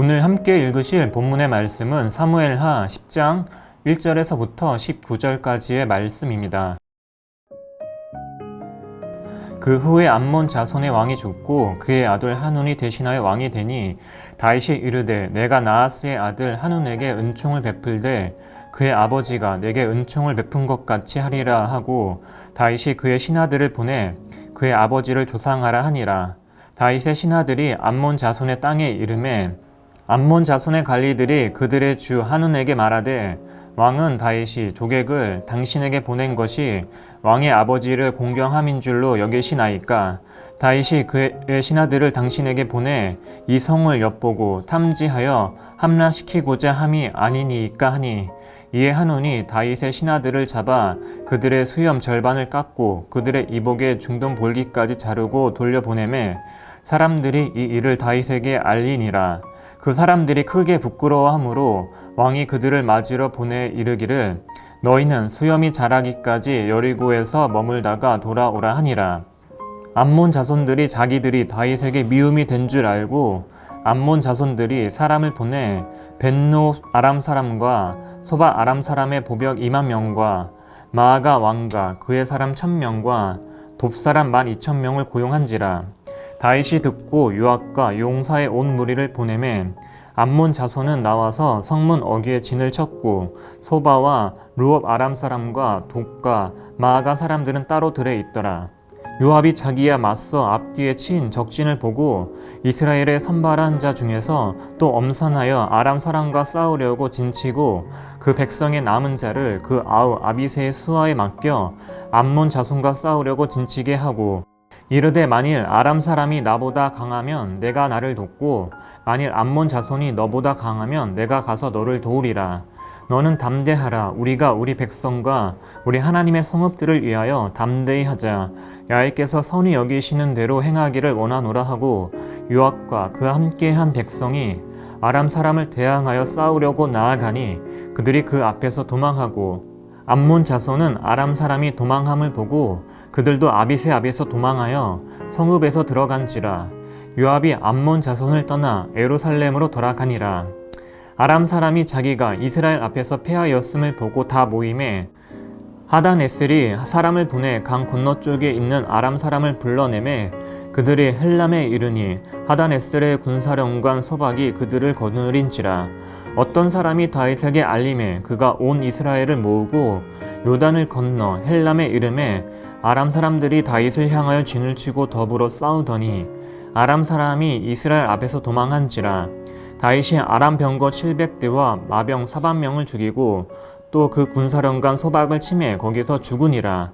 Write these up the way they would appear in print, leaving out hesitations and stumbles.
오늘 함께 읽으실 본문의 말씀은 사무엘하 10장 1절에서부터 19절까지의 말씀입니다. 그 후에 암몬 자손의 왕이 죽고 그의 아들 하눈이 대신하여 왕이 되니 다윗이 이르되 내가 나하스의 아들 하눈에게 은총을 베풀되 그의 아버지가 내게 은총을 베푼 것 같이 하리라 하고 다윗이 그의 신하들을 보내 그의 아버지를 조상하라 하니라. 다윗의 신하들이 암몬 자손의 땅에 이르매 암몬 자손의 관리들이 그들의 주 하눈에게 말하되 왕은 다윗이 조객을 당신에게 보낸 것이 왕의 아버지를 공경함인 줄로 여기시나이까? 다윗이 그의 신하들을 당신에게 보내 이 성을 엿보고 탐지하여 함락시키고자 함이 아니니이까 하니, 이에 하눈이 다윗의 신하들을 잡아 그들의 수염 절반을 깎고 그들의 이복의 중동 볼기까지 자르고 돌려보내매 사람들이 이 일을 다윗에게 알리니라. 그 사람들이 크게 부끄러워하므로 왕이 그들을 맞으러 보내 이르기를 너희는 수염이 자라기까지 여리고에서 머물다가 돌아오라 하니라. 암몬 자손들이 자기들이 다윗에게 미움이 된 줄 알고 암몬 자손들이 사람을 보내 벤노 아람 사람과 소바 아람 사람의 보병 2만 명과 마아가 왕과 그의 사람 1,000명과 돕 사람 12,000명을 고용한지라. 다윗이 듣고 요압과 용사의 온 무리를 보내매 암몬 자손은 나와서 성문 어귀에 진을 쳤고 소바와 루업 아람 사람과 돕과 마아가 사람들은 따로 들에 있더라. 요압이 자기야 맞서 앞뒤에 친 적진을 보고 이스라엘의 선발한 자 중에서 또 엄선하여 아람 사람과 싸우려고 진치고 그 백성의 남은 자를 그 아우 아비새의 수하에 맡겨 암몬 자손과 싸우려고 진치게 하고 이르되 만일 아람 사람이 나보다 강하면 내가 나를 돕고 만일 암몬 자손이 너보다 강하면 내가 가서 너를 도우리라. 너는 담대하라. 우리가 우리 백성과 우리 하나님의 성읍들을 위하여 담대히 하자. 야훼께서 선히 여기시는 대로 행하기를 원하노라 하고 요압과 그와 함께한 백성이 아람 사람을 대항하여 싸우려고 나아가니 그들이 그 앞에서 도망하고 암몬 자손은 아람 사람이 도망함을 보고 그들도 아비새 앞에서 도망하여 성읍에서 들어간지라. 요압이 암몬 자손을 떠나 예루살렘으로 돌아가니라. 아람 사람이 자기가 이스라엘 앞에서 패하였음을 보고 다 모임에 하다네셀이 사람을 보내 강 건너쪽에 있는 아람 사람을 불러내매 그들이 헬람에 이르니 하다네셀의 군사령관 소박이 그들을 거느린지라. 어떤 사람이 다윗에게 알림해 그가 온 이스라엘을 모으고 요단을 건너 헬람에 이르매 아람 사람들이 다윗을 향하여 진을 치고 더불어 싸우더니 아람 사람이 이스라엘 앞에서 도망한지라. 다윗이 아람 병거 700대와 마병 4,000명을 죽이고 또 그 군사령관 소박을 치매 거기서 죽으니라.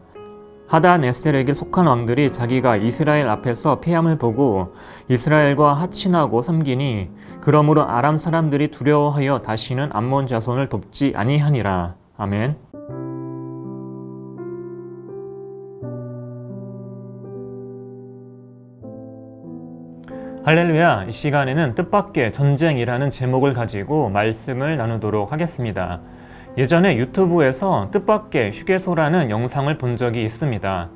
하다네셀에게 속한 왕들이 자기가 이스라엘 앞에서 패함을 보고 이스라엘과 하친하고 섬기니 그러므로 아람 사람들이 두려워하여 다시는 암몬 자손을 돕지 아니하니라. 아멘. 할렐루야. 이 시간에는 뜻밖의 전쟁이라는 제목을 가지고 말씀을 나누도록 하겠습니다. 예전에 유튜브에서 뜻밖의 휴게소라는 영상을 본 적이 있습니다.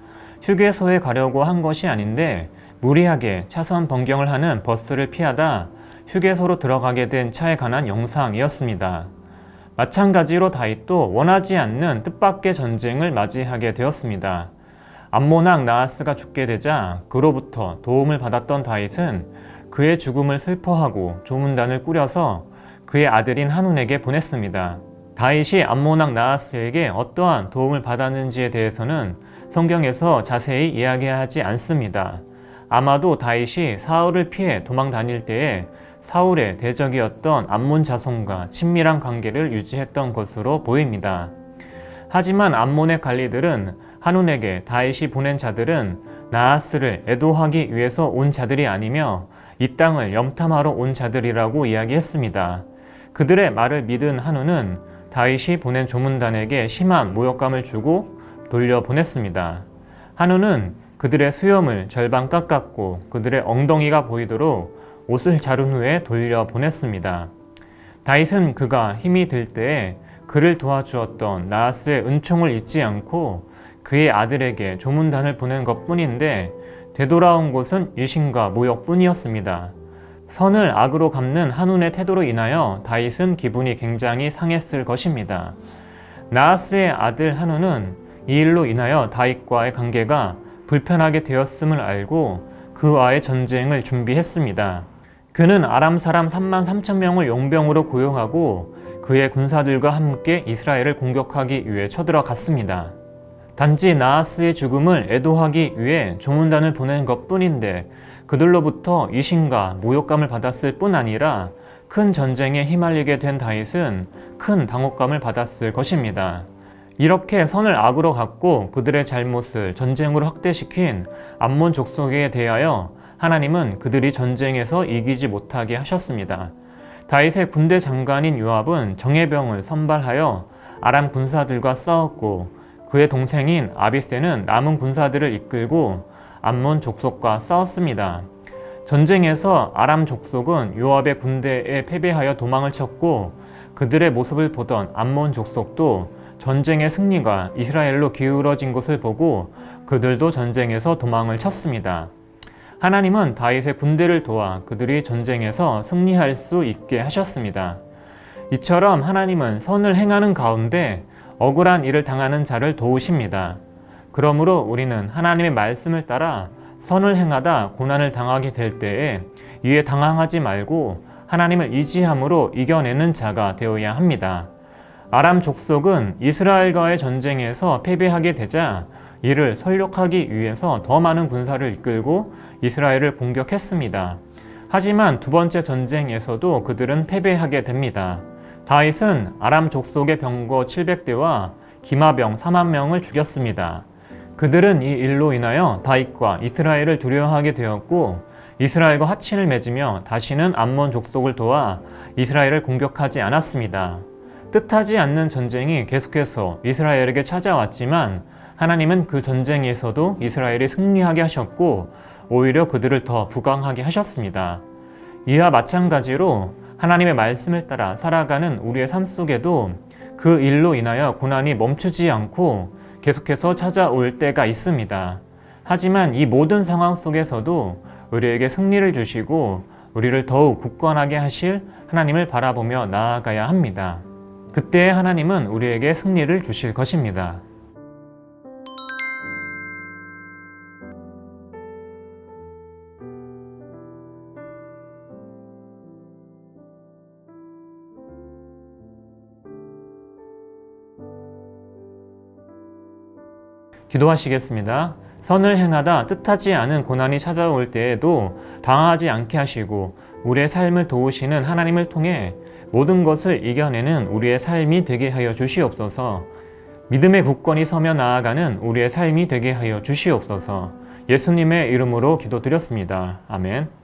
휴게소에 가려고 한 것이 아닌데 무리하게 차선 변경을 하는 버스를 피하다 휴게소로 들어가게 된 차에 관한 영상이었습니다. 마찬가지로 다윗도 원하지 않는 뜻밖의 전쟁을 맞이하게 되었습니다. 암몬 왕 나하스가 죽게 되자 그로부터 도움을 받았던 다윗은 그의 죽음을 슬퍼하고 조문단을 꾸려서 그의 아들인 하눈에게 보냈습니다. 다윗이 암몬 왕 나하스에게 어떠한 도움을 받았는지에 대해서는 성경에서 자세히 이야기하지 않습니다. 아마도 다윗이 사울을 피해 도망 다닐 때에 사울의 대적이었던 암몬 자손과 친밀한 관계를 유지했던 것으로 보입니다. 하지만 암몬의 관리들은 하눈에게 다윗이 보낸 자들은 나하스를 애도하기 위해서 온 자들이 아니며 이 땅을 염탐하러 온 자들이라고 이야기했습니다. 그들의 말을 믿은 하눈은 다윗이 보낸 조문단에게 심한 모욕감을 주고 돌려보냈습니다. 하눈은 그들의 수염을 절반 깎았고 그들의 엉덩이가 보이도록 옷을 자른 후에 돌려보냈습니다. 다윗은 그가 힘이 들 때에 그를 도와주었던 나하스의 은총을 잊지 않고 그의 아들에게 조문단을 보낸 것뿐인데 되돌아온 것은 유신과 모욕뿐이었습니다. 선을 악으로 갚는 한운의 태도로 인하여 다윗은 기분이 굉장히 상했을 것입니다. 나하스의 아들 한운은 이 일로 인하여 다윗과의 관계가 불편하게 되었음을 알고 그와의 전쟁을 준비했습니다. 그는 아람 사람 33,000명을 용병으로 고용하고 그의 군사들과 함께 이스라엘을 공격하기 위해 쳐들어갔습니다. 단지 나하스의 죽음을 애도하기 위해 조문단을 보낸 것뿐인데 그들로부터 이신과 모욕감을 받았을 뿐 아니라 큰 전쟁에 휘말리게 된 다윗은 큰 당혹감을 받았을 것입니다. 이렇게 선을 악으로 갚고 그들의 잘못을 전쟁으로 확대시킨 암몬 족속에 대하여 하나님은 그들이 전쟁에서 이기지 못하게 하셨습니다. 다윗의 군대 장관인 요압은 정예병을 선발하여 아람 군사들과 싸웠고 그의 동생인 아비새는 남은 군사들을 이끌고 암몬 족속과 싸웠습니다. 전쟁에서 아람 족속은 요압의 군대에 패배하여 도망을 쳤고 그들의 모습을 보던 암몬 족속도 전쟁의 승리가 이스라엘로 기울어진 것을 보고 그들도 전쟁에서 도망을 쳤습니다. 하나님은 다윗의 군대를 도와 그들이 전쟁에서 승리할 수 있게 하셨습니다. 이처럼 하나님은 선을 행하는 가운데 억울한 일을 당하는 자를 도우십니다. 그러므로 우리는 하나님의 말씀을 따라 선을 행하다 고난을 당하게 될 때에 이에 당황하지 말고 하나님을 의지함으로 이겨내는 자가 되어야 합니다. 아람 족속은 이스라엘과의 전쟁에서 패배하게 되자 이를 설욕하기 위해서 더 많은 군사를 이끌고 이스라엘을 공격했습니다. 하지만 두 번째 전쟁에서도 그들은 패배하게 됩니다. 다윗은 아람 족속의 병거 700대와 기마병 4만 명을 죽였습니다. 그들은 이 일로 인하여 다윗과 이스라엘을 두려워하게 되었고 이스라엘과 화친을 맺으며 다시는 암몬 족속을 도와 이스라엘을 공격하지 않았습니다. 뜻하지 않는 전쟁이 계속해서 이스라엘에게 찾아왔지만 하나님은 그 전쟁에서도 이스라엘이 승리하게 하셨고 오히려 그들을 더 부강하게 하셨습니다. 이와 마찬가지로 하나님의 말씀을 따라 살아가는 우리의 삶 속에도 그 일로 인하여 고난이 멈추지 않고 계속해서 찾아올 때가 있습니다. 하지만 이 모든 상황 속에서도 우리에게 승리를 주시고 우리를 더욱 굳건하게 하실 하나님을 바라보며 나아가야 합니다. 그때 하나님은 우리에게 승리를 주실 것입니다. 기도하시겠습니다. 선을 행하다 뜻하지 않은 고난이 찾아올 때에도 당하지 않게 하시고 우리의 삶을 도우시는 하나님을 통해 모든 것을 이겨내는 우리의 삶이 되게 하여 주시옵소서. 믿음의 굳건히 서며 나아가는 우리의 삶이 되게 하여 주시옵소서. 예수님의 이름으로 기도드렸습니다. 아멘.